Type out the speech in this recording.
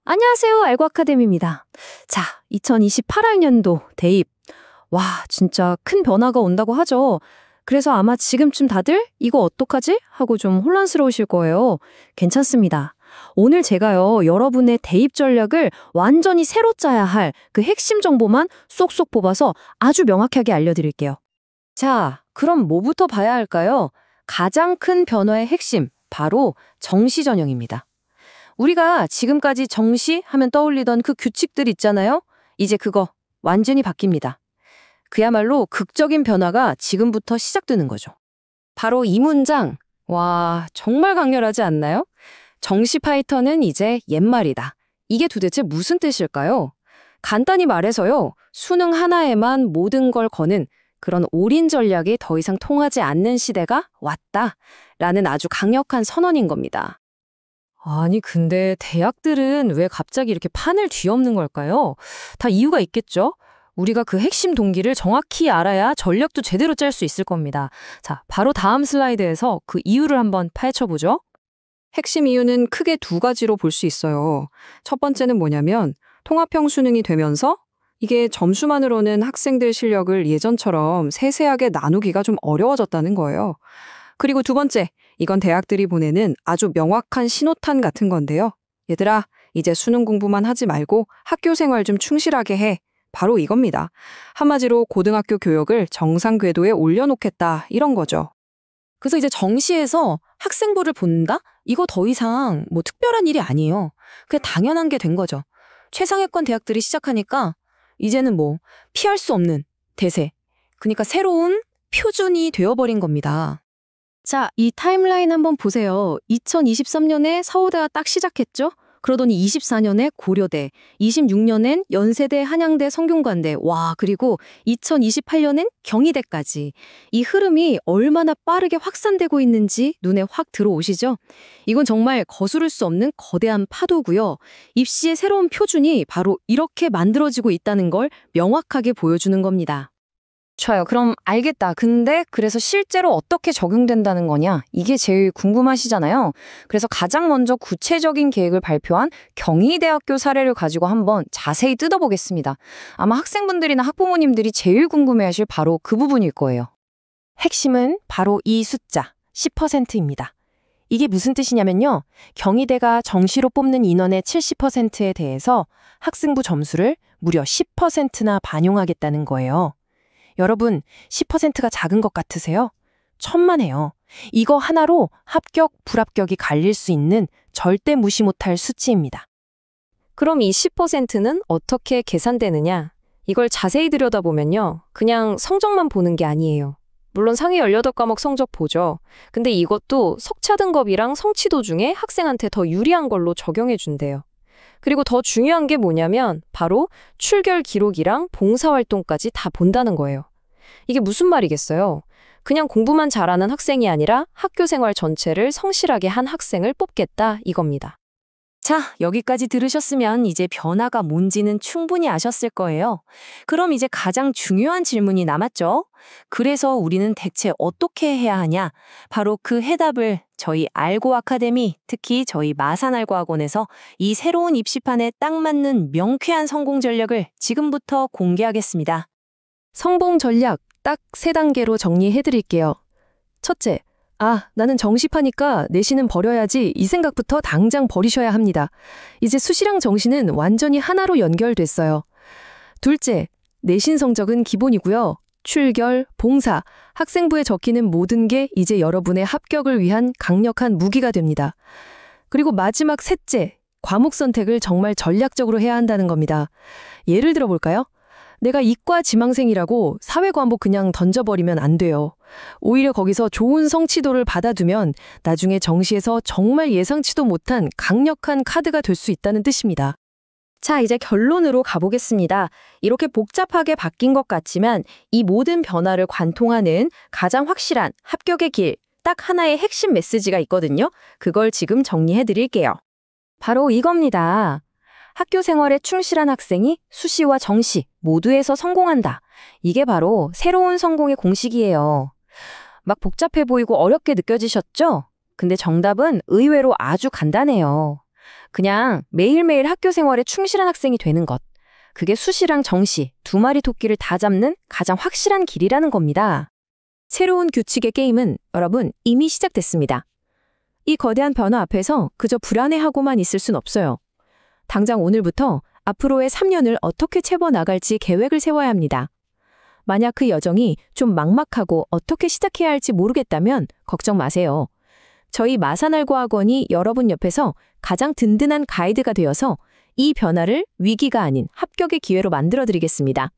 안녕하세요. 알고 아카데미입니다. 자, 2028학년도 대입. 와, 진짜 큰 변화가 온다고 하죠. 그래서 아마 지금쯤 다들 이거 어떡하지? 하고 좀 혼란스러우실 거예요. 괜찮습니다. 오늘 제가요, 여러분의 대입 전략을 완전히 새로 짜야 할 그 핵심 정보만 쏙쏙 뽑아서 아주 명확하게 알려드릴게요. 자, 그럼 뭐부터 봐야 할까요? 가장 큰 변화의 핵심, 바로 정시 전형입니다. 우리가 지금까지 정시 하면 떠올리던 그 규칙들 있잖아요? 이제 그거 완전히 바뀝니다. 그야말로 극적인 변화가 지금부터 시작되는 거죠. 바로 이 문장. 와, 정말 강렬하지 않나요? 정시 파이터는 이제 옛말이다. 이게 도대체 무슨 뜻일까요? 간단히 말해서요, 수능 하나에만 모든 걸 거는 그런 올인 전략이 더 이상 통하지 않는 시대가 왔다라는 아주 강력한 선언인 겁니다. 아니, 근데 대학들은 왜 갑자기 이렇게 판을 뒤엎는 걸까요? 다 이유가 있겠죠? 우리가 그 핵심 동기를 정확히 알아야 전략도 제대로 짤 수 있을 겁니다. 자, 바로 다음 슬라이드에서 그 이유를 한번 파헤쳐보죠. 핵심 이유는 크게 두 가지로 볼 수 있어요. 첫 번째는 뭐냐면 통합형 수능이 되면서 이게 점수만으로는 학생들 실력을 예전처럼 세세하게 나누기가 좀 어려워졌다는 거예요. 그리고 두 번째, 이건 대학들이 보내는 아주 명확한 신호탄 같은 건데요. 얘들아, 이제 수능 공부만 하지 말고 학교 생활 좀 충실하게 해. 바로 이겁니다. 한마디로 고등학교 교육을 정상 궤도에 올려놓겠다, 이런 거죠. 그래서 이제 정시에서 학생부를 본다? 이거 더 이상 뭐 특별한 일이 아니에요. 그냥 당연한 게 된 거죠. 최상위권 대학들이 시작하니까 이제는 뭐 피할 수 없는 대세. 그러니까 새로운 표준이 되어버린 겁니다. 자, 이 타임라인 한번 보세요. 2023년에 서울대가 딱 시작했죠? 그러더니 24년에 고려대, 26년엔 연세대, 한양대, 성균관대, 와, 그리고 2028년엔 경희대까지. 이 흐름이 얼마나 빠르게 확산되고 있는지 눈에 확 들어오시죠? 이건 정말 거스를 수 없는 거대한 파도고요. 입시의 새로운 표준이 바로 이렇게 만들어지고 있다는 걸 명확하게 보여주는 겁니다. 좋아요. 그럼 알겠다. 근데 그래서 실제로 어떻게 적용된다는 거냐? 이게 제일 궁금하시잖아요. 그래서 가장 먼저 구체적인 계획을 발표한 경희대학교 사례를 가지고 한번 자세히 뜯어보겠습니다. 아마 학생분들이나 학부모님들이 제일 궁금해하실 바로 그 부분일 거예요. 핵심은 바로 이 숫자, 10%입니다. 이게 무슨 뜻이냐면요. 경희대가 정시로 뽑는 인원의 70%에 대해서 학생부 점수를 무려 10%나 반영하겠다는 거예요. 여러분, 10%가 작은 것 같으세요? 천만에요. 이거 하나로 합격, 불합격이 갈릴 수 있는 절대 무시 못할 수치입니다. 그럼 이 10%는 어떻게 계산되느냐? 이걸 자세히 들여다보면요. 그냥 성적만 보는 게 아니에요. 물론 상위 18과목 성적 보죠. 근데 이것도 석차 등급이랑 성취도 중에 학생한테 더 유리한 걸로 적용해 준대요. 그리고 더 중요한 게 뭐냐면 바로 출결 기록이랑 봉사활동까지 다 본다는 거예요. 이게 무슨 말이겠어요? 그냥 공부만 잘하는 학생이 아니라 학교 생활 전체를 성실하게 한 학생을 뽑겠다 이겁니다. 자, 여기까지 들으셨으면 이제 변화가 뭔지는 충분히 아셨을 거예요. 그럼 이제 가장 중요한 질문이 남았죠? 그래서 우리는 대체 어떻게 해야 하냐? 바로 그 해답을 저희 알고 아카데미, 특히 저희 마산알고학원에서 이 새로운 입시판에 딱 맞는 명쾌한 성공 전략을 지금부터 공개하겠습니다. 성공 전략 딱 3단계로 정리해드릴게요. 첫째, 나는 정시파니까 내신은 버려야지 이 생각부터 당장 버리셔야 합니다. 이제 수시랑 정시는 완전히 하나로 연결됐어요. 둘째, 내신 성적은 기본이고요. 출결, 봉사, 학생부에 적히는 모든 게 이제 여러분의 합격을 위한 강력한 무기가 됩니다. 그리고 마지막 셋째, 과목 선택을 정말 전략적으로 해야 한다는 겁니다. 예를 들어 볼까요? 내가 이과 지망생이라고 사회 과목 그냥 던져버리면 안 돼요. 오히려 거기서 좋은 성취도를 받아두면 나중에 정시에서 정말 예상치도 못한 강력한 카드가 될 수 있다는 뜻입니다. 자, 이제 결론으로 가보겠습니다. 이렇게 복잡하게 바뀐 것 같지만 이 모든 변화를 관통하는 가장 확실한 합격의 길, 딱 하나의 핵심 메시지가 있거든요. 그걸 지금 정리해드릴게요. 바로 이겁니다. 학교 생활에 충실한 학생이 수시와 정시 모두에서 성공한다. 이게 바로 새로운 성공의 공식이에요. 막 복잡해 보이고 어렵게 느껴지셨죠? 근데 정답은 의외로 아주 간단해요. 그냥 매일매일 학교 생활에 충실한 학생이 되는 것. 그게 수시랑 정시, 두 마리 토끼를 다 잡는 가장 확실한 길이라는 겁니다. 새로운 규칙의 게임은 여러분 이미 시작됐습니다. 이 거대한 변화 앞에서 그저 불안해하고만 있을 순 없어요. 당장 오늘부터 앞으로의 3년을 어떻게 채워나갈지 계획을 세워야 합니다. 만약 그 여정이 좀 막막하고 어떻게 시작해야 할지 모르겠다면 걱정 마세요. 저희 마사날고 학원이 여러분 옆에서 가장 든든한 가이드가 되어서 이 변화를 위기가 아닌 합격의 기회로 만들어 드리겠습니다.